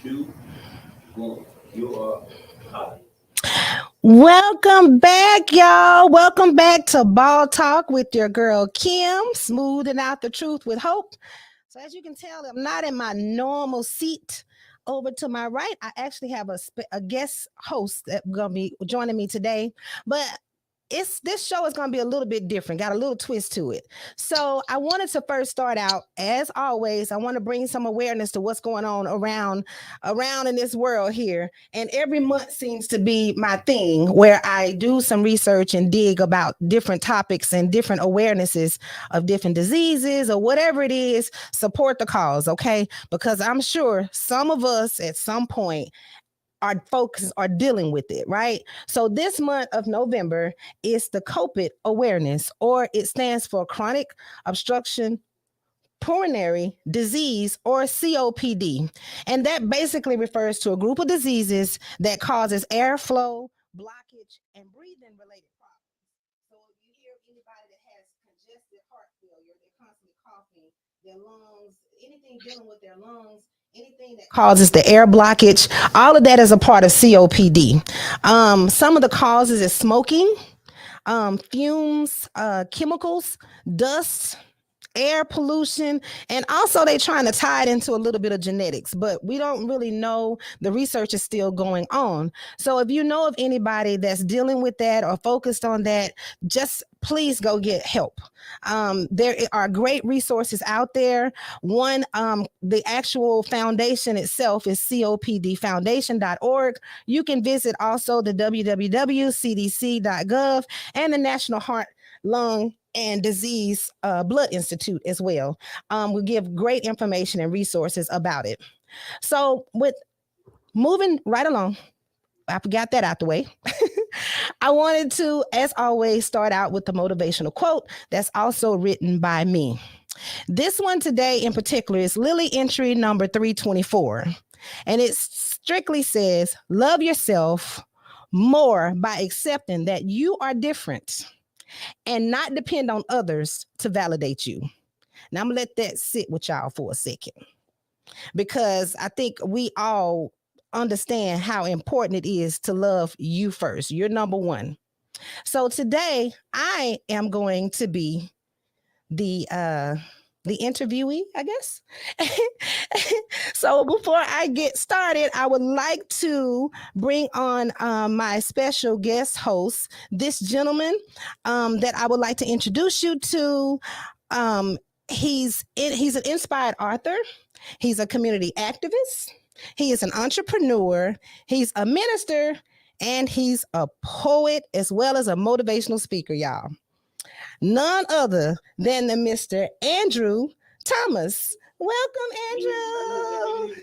two, one. You are hot. Welcome back, y'all. Welcome back to Ball Talk with your girl Kim, smoothing out the truth with hope. So, as you can tell, I'm not in my normal seat. Over to my right, I actually have a guest host that's gonna be joining me today. But this show is gonna be a little bit different, got a little twist to it. So I wanted to first start out, as always, I want to bring some awareness to what's going on around in this world here. And every month seems to be my thing where I do some research and dig about different topics and different awarenesses of different diseases or whatever it is. Support the cause, okay? Because I'm sure some of us at some point our folks are dealing with it, right? So this month of November is the COVID awareness, or it stands for chronic obstruction pulmonary disease, or COPD. And that basically refers to a group of diseases that causes airflow, blockage, and breathing related problems. So if you hear anybody that has congested heart failure, they're constantly coughing, their lungs, anything dealing with their lungs, anything that causes the air blockage, all of that is a part of COPD. Some of the causes is smoking, fumes, chemicals, dust, air pollution, and also they trying to tie it into a little bit of genetics, but we don't really know. The research is still going on. So if you know of anybody that's dealing with that or focused on that, just please go get help. There are great resources out there. One, the actual foundation itself is copdfoundation.org. You can visit also the www.cdc.gov and the National Heart, Lung, and Disease Blood Institute as well. We give great information and resources about it. So with moving right along, I got that out the way. I wanted to, as always, start out with the motivational quote that's also written by me. This one today in particular is Lily entry number 324. And it strictly says, love yourself more by accepting that you are different and not depend on others to validate you. Now, I'm going to let that sit with y'all for a second because I think we all understand how important it is to love you first. You're number one. So today I am going to be the interviewee, I guess. So before I get started, I would like to bring on my special guest host, this gentleman that I would like to introduce you to. Um, he's an inspired author. He's a community activist. He is an entrepreneur. He's a minister, and he's a poet as well as a motivational speaker, y'all. None other than the Mr. Andrew Thomas. Welcome, Andrew.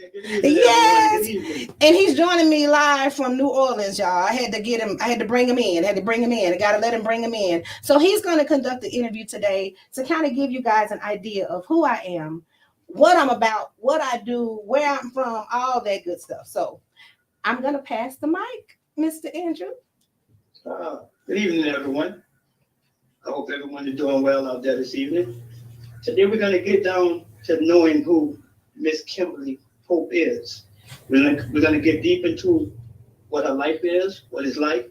Yes. And he's joining me live from New Orleans, y'all. I had to get him, I had to bring him in. I got to let him bring him in. So he's going to conduct the interview today to kind of give you guys an idea of who I am, what I'm about, what I do, where I'm from, all that good stuff. So I'm going to pass the mic, Mr. Andrew. Good evening, everyone. I hope everyone is doing well out there this evening. Today we're going to get down to knowing who Miss Kimberly Pope is. We're going to get deep into what her life is, what it's like,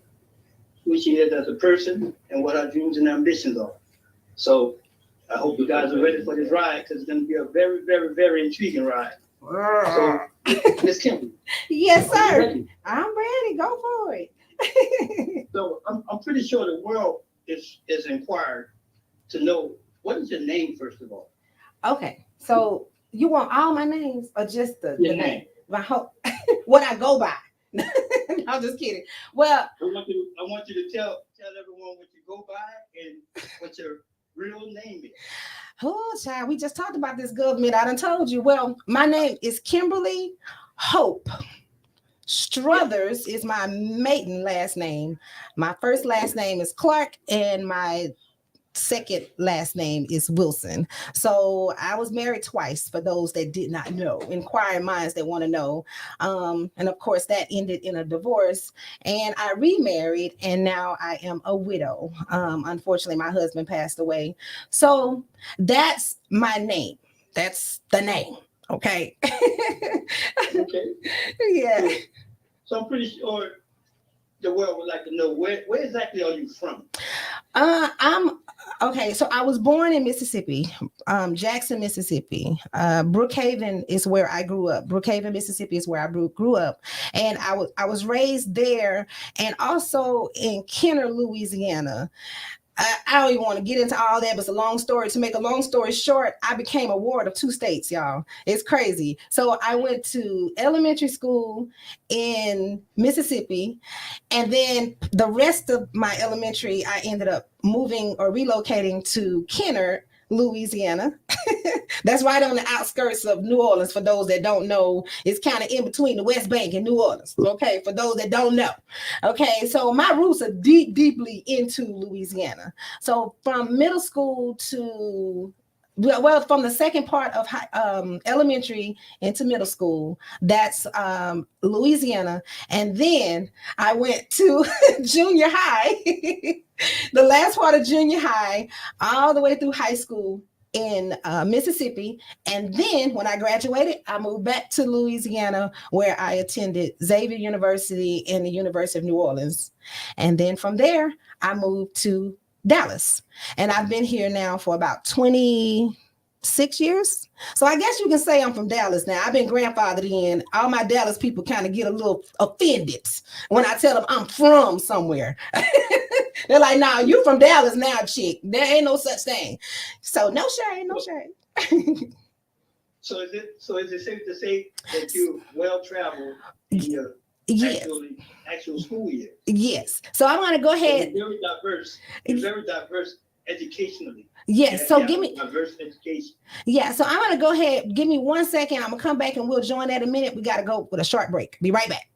who she is as a person, and what her dreams and ambitions are. So I hope you guys are ready for this ride because it's going to be a very, very, very intriguing ride. So, Miss Kimberly. Yes, sir. I'm ready. Go for it. So I'm pretty sure the world is inquired to know, what is your name, first of all? Okay, so you want all my names or just the name? What I go by? No, I'm just kidding. Well, I want you to tell everyone what you go by and what your real name is. Oh, child, we just talked about this government. I done told you. Well, my name is Kimberly Hope. Struthers is my maiden last name. My first last name is Clark, and my second last name is Wilson. So I was married twice, for those that did not know, inquiring minds that want to know. And of course, that ended in a divorce. And I remarried, and now I am a widow. Unfortunately, my husband passed away. So that's my name. That's the name. Okay. Okay. Yeah. So I'm pretty sure the world would like to know where exactly are you from? I'm okay. So I was born in Mississippi, Jackson, Mississippi. Brookhaven is where I grew up. Brookhaven, Mississippi is where I grew up, and I was raised there, and also in Kenner, Louisiana. I don't even want to get into all that, but it's a long story. To make a long story short, I became a ward of 2 states, y'all. It's crazy. So I went to elementary school in Mississippi, and then the rest of my elementary, I ended up moving or relocating to Kenner, Louisiana. That's right on the outskirts of New Orleans. For those that don't know, it's kind of in between the West Bank and New Orleans. Okay, for those that don't know. Okay, so my roots are deeply into Louisiana. So from middle school to from the second part of elementary into middle school, that's Louisiana, and then I went to junior high, the last part of junior high, all the way through high school in Mississippi. And then when I graduated, I moved back to Louisiana, where I attended Xavier University and the University of New Orleans. And then from there, I moved to Dallas. And I've been here now for about 26 years. So I guess you can say I'm from Dallas now. I've been grandfathered in. All my Dallas people kind of get a little offended when I tell them I'm from somewhere. They're like, nah, you from Dallas now, chick. There ain't no such thing. So no shade, no shade. So is it safe to say that you're well traveled in your actual school year? Yes. So I want to go ahead. You're very diverse. You're very diverse educationally. Yes. So give me diverse education. Yeah. So I'm gonna go ahead. Give me 1 second. I'm gonna come back and we'll join that in a minute. We gotta go with a short break. Be right back.